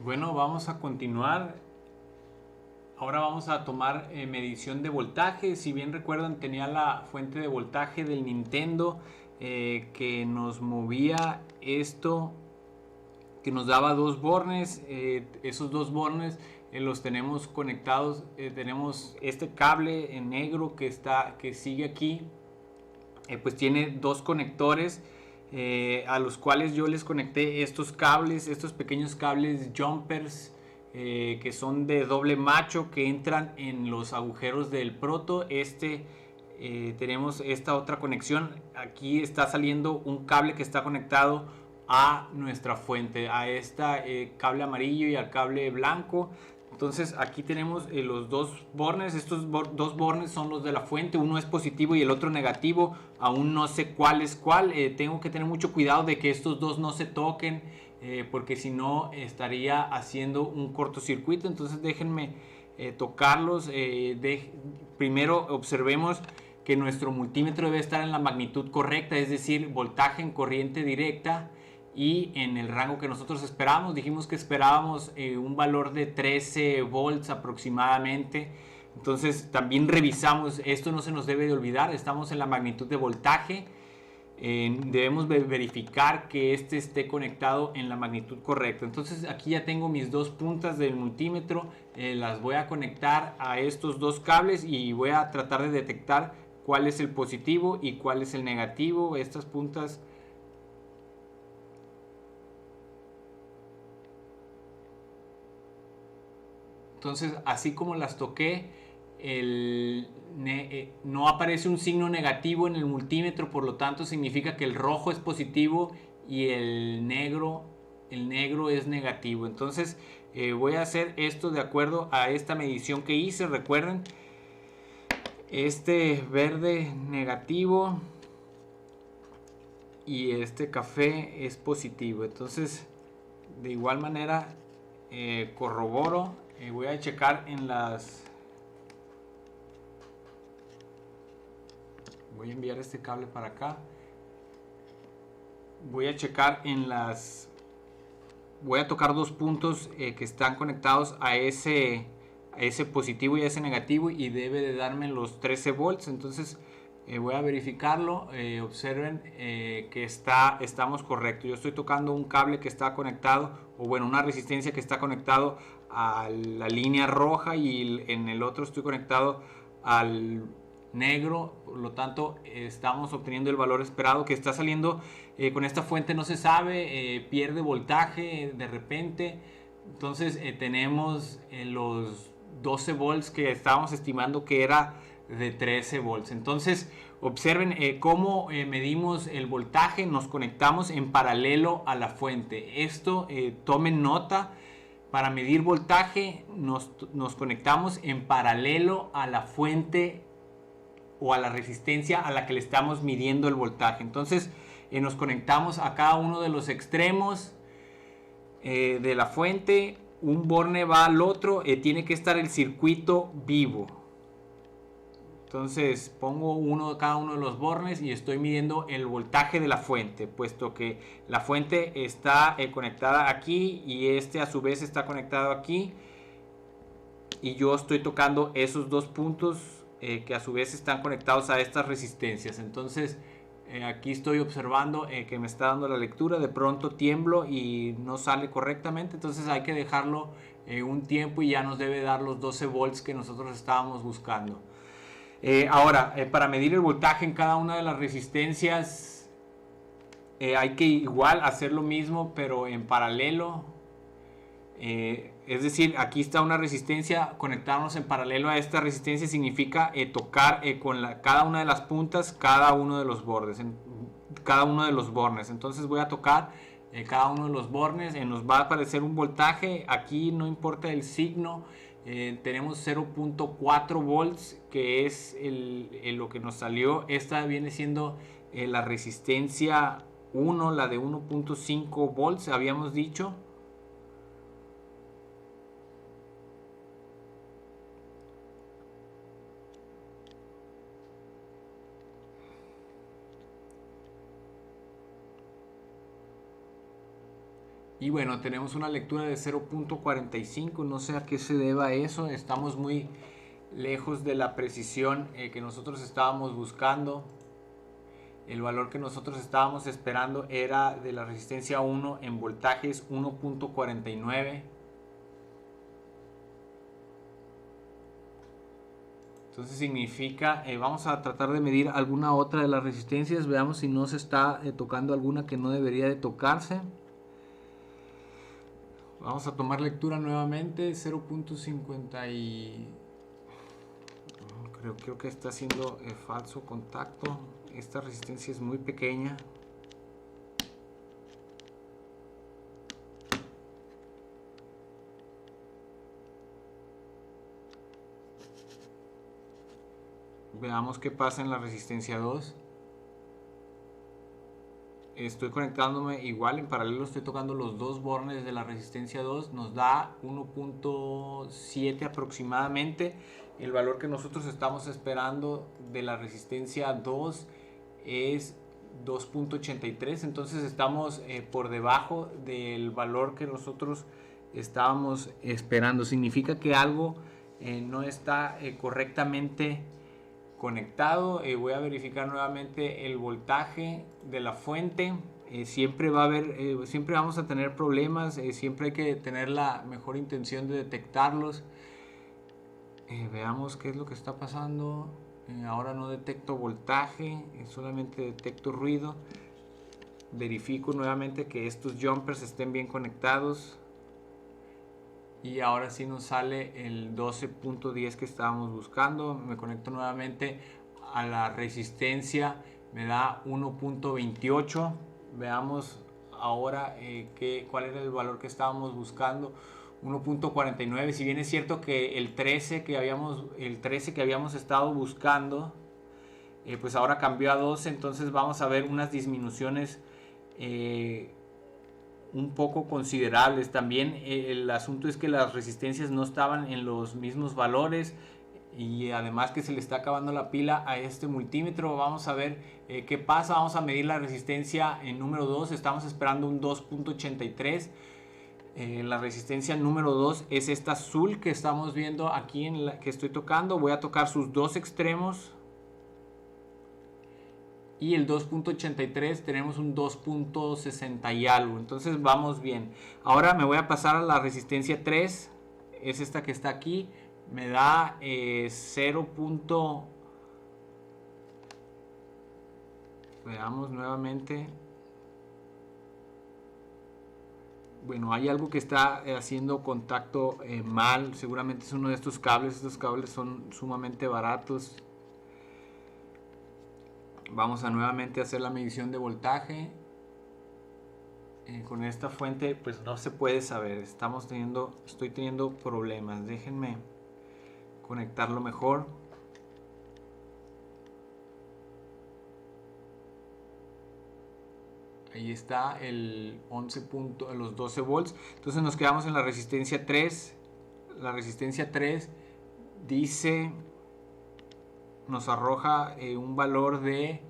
Bueno, vamos a continuar. Ahora vamos a tomar medición de voltaje. Si bien recuerdan, tenía la fuente de voltaje del Nintendo que nos movía esto, que nos daba dos bornes. Esos dos bornes los tenemos conectados. Tenemos este cable en negro que sigue aquí. Pues tiene dos conectores a los cuales yo les conecté estos cables, estos pequeños cables jumpers que son de doble macho que entran en los agujeros del proto. Tenemos esta otra conexión. Aquí está saliendo un cable que está conectado a nuestra fuente, a este cable amarillo y al cable blanco. Entonces aquí tenemos los dos bornes. Estos dos bornes son los de la fuente. Uno es positivo y el otro negativo. Aún no sé cuál es cuál. Tengo que tener mucho cuidado de que estos dos no se toquen. Porque si no estaría haciendo un cortocircuito. Entonces déjenme tocarlos. Primero observemos que nuestro multímetro debe estar en la magnitud correcta. Es decir, voltaje en corriente directa y en el rango que nosotros esperábamos. Dijimos que esperábamos un valor de 13 volts aproximadamente. Entonces también revisamos, esto no se nos debe de olvidar, estamos en la magnitud de voltaje. Debemos verificar que este esté conectado en la magnitud correcta. Entonces aquí ya tengo mis dos puntas del multímetro, las voy a conectar a estos dos cables y voy a tratar de detectar cuál es el positivo y cuál es el negativo. Estas puntas, entonces, así como las toqué, no aparece un signo negativo en el multímetro, por lo tanto significa que el rojo es positivo y el negro es negativo. Entonces voy a hacer esto de acuerdo a esta medición que hice. Recuerden, este verde negativo y este café es positivo. Entonces de igual manera corroboro. Voy a checar en las... Voy a enviar este cable para acá. Voy a checar en las... Voy a tocar dos puntos que están conectados a ese positivo y a ese negativo y debe de darme los 13 volts. Entonces voy a verificarlo. Observen que estamos correctos. Yo estoy tocando un cable que está conectado, o bueno, una resistencia que está conectado a la línea roja, y en el otro estoy conectado al negro. Por lo tanto estamos obteniendo el valor esperado que está saliendo. Con esta fuente no se sabe, pierde voltaje de repente. Entonces tenemos los 12 volts que estábamos estimando que era de 13 volts. Entonces observen cómo medimos el voltaje. Nos conectamos en paralelo a la fuente. Esto tomen nota. Para medir voltaje nos conectamos en paralelo a la fuente o a la resistencia a la que le estamos midiendo el voltaje. Entonces nos conectamos a cada uno de los extremos de la fuente. Un borne va al otro. Tiene que estar el circuito vivo. Entonces pongo cada uno de los bornes y estoy midiendo el voltaje de la fuente, puesto que la fuente está conectada aquí y este a su vez está conectado aquí, y yo estoy tocando esos dos puntos que a su vez están conectados a estas resistencias. Entonces aquí estoy observando que me está dando la lectura. De pronto tiemblo y no sale correctamente, entonces hay que dejarlo un tiempo y ya nos debe dar los 12 volts que nosotros estábamos buscando. Ahora, para medir el voltaje en cada una de las resistencias, hay que igual hacer lo mismo, pero en paralelo. Es decir, aquí está una resistencia, conectarnos en paralelo a esta resistencia significa tocar con cada una de las puntas, cada uno de los bordes, cada uno de los bornes. Entonces voy a tocar cada uno de los bornes. Nos va a aparecer un voltaje. Aquí no importa el signo. Tenemos 0.4 volts, que es lo que nos salió. Esta viene siendo la resistencia 1, la de 1.5 volts, habíamos dicho. Y bueno, tenemos una lectura de 0.45, no sé a qué se deba eso, estamos muy lejos de la precisión que nosotros estábamos buscando. El valor que nosotros estábamos esperando era de la resistencia 1 en voltajes 1.49. Entonces significa, vamos a tratar de medir alguna otra de las resistencias, veamos si no se está tocando alguna que no debería de tocarse. Vamos a tomar lectura nuevamente, 0.50 y... Creo que está haciendo falso contacto. Esta resistencia es muy pequeña. Veamos qué pasa en la resistencia 2. Estoy conectándome igual, en paralelo estoy tocando los dos bornes de la resistencia 2, nos da 1.7 aproximadamente. El valor que nosotros estamos esperando de la resistencia 2 es 2.83, entonces estamos por debajo del valor que nosotros estábamos esperando. Significa que algo no está correctamente conectado. Voy a verificar nuevamente el voltaje de la fuente. Siempre va a haber, siempre vamos a tener problemas, siempre hay que tener la mejor intención de detectarlos. Veamos qué es lo que está pasando. Ahora no detecto voltaje, solamente detecto ruido. Verifico nuevamente que estos jumpers estén bien conectados. Y ahora sí nos sale el 12.10 que estábamos buscando. Me conecto nuevamente a la resistencia, me da 1.28. Veamos ahora cuál era el valor que estábamos buscando. 1.49. Si bien es cierto que el 13 que habíamos estado buscando, pues ahora cambió a 12. Entonces vamos a ver unas disminuciones un poco considerables. También el asunto es que las resistencias no estaban en los mismos valores y además que se le está acabando la pila a este multímetro. Vamos a ver qué pasa. Vamos a medir la resistencia en número 2, estamos esperando un 2.83. La resistencia número 2 es esta azul que estamos viendo aquí en la que estoy tocando. Voy a tocar sus dos extremos. Y el 2.83 tenemos un 2.60 y algo, entonces vamos bien. Ahora me voy a pasar a la resistencia 3, es esta que está aquí, me da 0. Veamos nuevamente. Bueno, hay algo que está haciendo contacto mal, seguramente es uno de estos cables son sumamente baratos. Vamos a nuevamente hacer la medición de voltaje. Con esta fuente pues no se puede saber, estoy teniendo problemas. Déjenme conectarlo mejor. Ahí está el 11 los 12 volts. Entonces nos quedamos en la resistencia 3. La resistencia 3 dice, nos arroja un valor de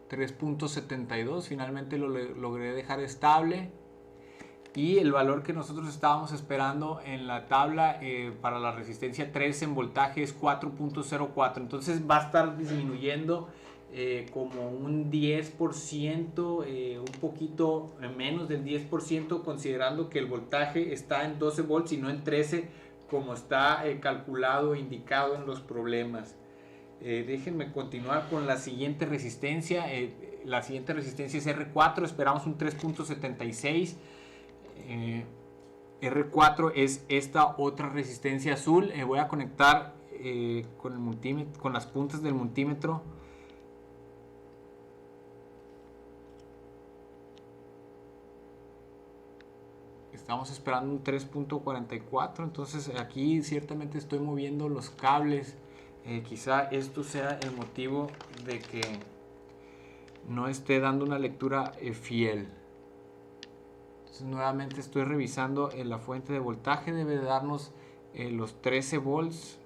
3.72. Finalmente lo logré dejar estable. Y el valor que nosotros estábamos esperando en la tabla para la resistencia 3 en voltaje es 4.04. Entonces va a estar disminuyendo como un 10%, un poquito menos del 10%, considerando que el voltaje está en 12 volts y no en 13, como está calculado e indicado en los problemas. Déjenme continuar con la siguiente resistencia. La siguiente resistencia es R4, esperamos un 3.76. R4 es esta otra resistencia azul. Voy a conectar con el multímetro, con las puntas del multímetro. Estamos esperando un 3.44. Entonces aquí ciertamente estoy moviendo los cables. Quizá esto sea el motivo de que no esté dando una lectura fiel. Entonces nuevamente estoy revisando la fuente de voltaje, debe de darnos los 13 volts.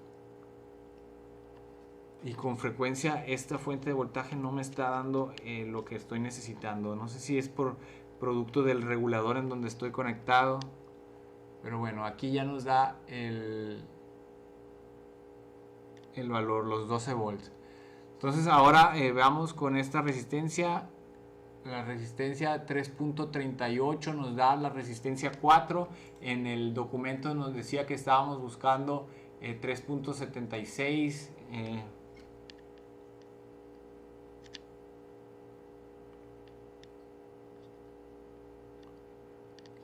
y con frecuencia esta fuente de voltaje no me está dando lo que estoy necesitando. No sé si es por producto del regulador en donde estoy conectado, pero bueno, aquí ya nos da el valor, los 12 volts. Entonces ahora veamos con esta resistencia. La resistencia 3.38 nos da la resistencia 4. En el documento nos decía que estábamos buscando 3.76.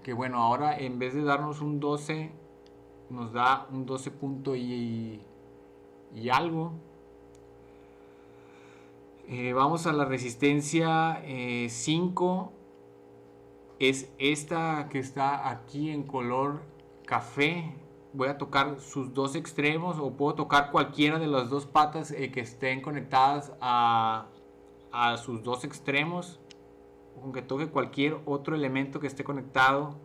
Que bueno, ahora en vez de darnos un 12, nos da un 12 punto y algo. Vamos a la resistencia 5. Es esta que está aquí en color café. Voy a tocar sus dos extremos, o puedo tocar cualquiera de las dos patas que estén conectadas a sus dos extremos. Aunque toque cualquier otro elemento que esté conectado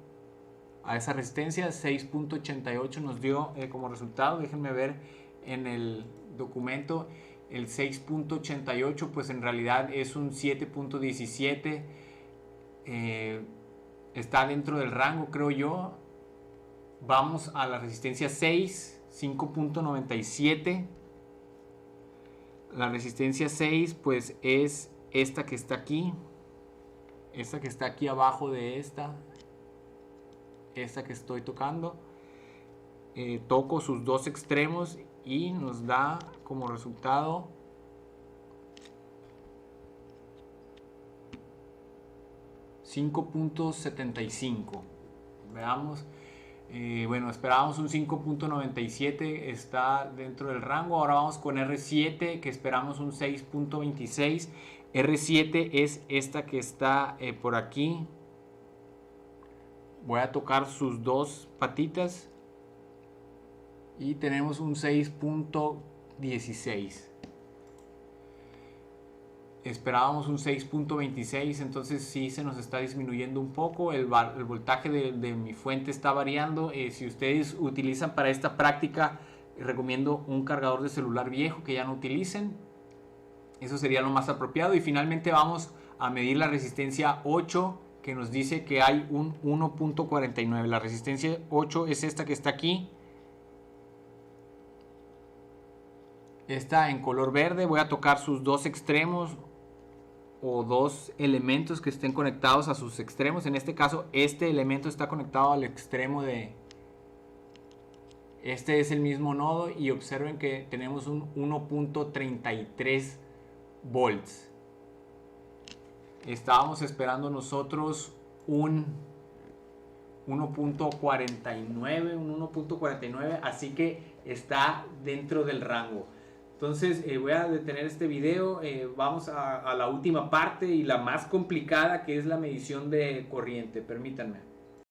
a esa resistencia. 6.88 nos dio como resultado. Déjenme ver en el documento. El 6.88 pues en realidad es un 7.17. Está dentro del rango, creo yo. Vamos a la resistencia 6, 5.97. La resistencia 6 pues es esta que está aquí. Esta que está aquí abajo de esta que estoy tocando. Toco sus dos extremos y nos da como resultado $5.75. Veamos. Bueno, esperábamos un 5.97, está dentro del rango. Ahora vamos con R7, que esperamos un 6.26. R7 es esta que está por aquí. Voy a tocar sus dos patitas y tenemos un 6.16. Esperábamos un 6.26, entonces sí se nos está disminuyendo un poco. El voltaje de mi fuente está variando. Si ustedes utilizan para esta práctica, recomiendo un cargador de celular viejo que ya no utilicen. Eso sería lo más apropiado. Y finalmente vamos a medir la resistencia 8, que nos dice que hay un 1.49. La resistencia 8 es esta que está aquí. Está en color verde. Voy a tocar sus dos extremos o dos elementos que estén conectados a sus extremos. En este caso, este elemento está conectado al extremo de... Este es el mismo nodo y observen que tenemos un 1.33 volts. Estábamos esperando nosotros un 1.49, así que está dentro del rango. Entonces voy a detener este video. Vamos a la última parte y la más complicada, que es la medición de corriente. Permítanme.